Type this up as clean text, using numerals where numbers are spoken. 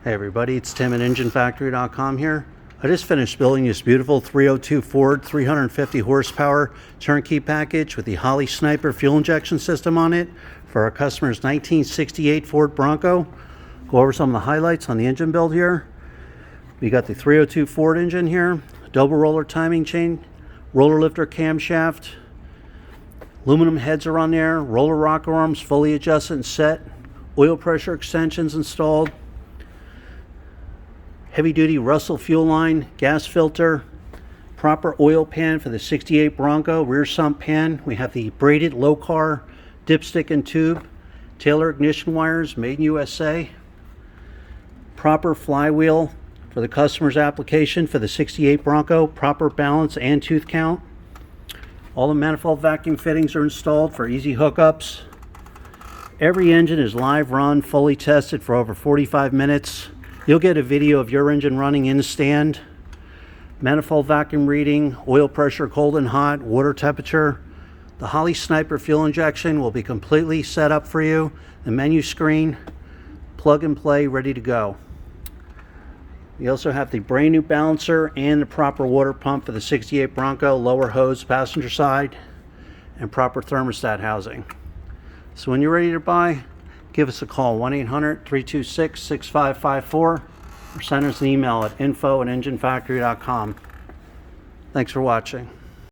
Hey everybody, it's Tim at EngineFactory.com here. I just finished building this beautiful 302 Ford 350 horsepower turnkey package with the Holley Sniper fuel injection system on it for our customer's 1968 Ford Bronco. Go over some of the highlights on the engine build here. We got the 302 Ford engine here, double roller timing chain, roller lifter camshaft, aluminum heads are on there, roller rocker arms fully adjusted and set, oil pressure extensions installed, heavy-duty Russell fuel line, gas filter, proper oil pan for the 68 Bronco, rear sump pan. We have the braided low car dipstick and tube, Taylor ignition wires, made in USA, proper flywheel for the customer's application for the 68 Bronco, proper balance and tooth count. All the manifold vacuum fittings are installed for easy hookups. Every engine is live run, fully tested for over 45 minutes. You'll get a video of your engine running in the stand. Manifold vacuum reading, oil pressure cold and hot, water temperature. The Holley Sniper fuel injection will be completely set up for you. The menu screen, plug and play, ready to go. We also have the brand new balancer and the proper water pump for the 68 Bronco, lower hose passenger side, and proper thermostat housing. So when you're ready to buy, give us a call, 1-800-326-6554, or send us an email at info@enginefactory.com. Thanks for watching.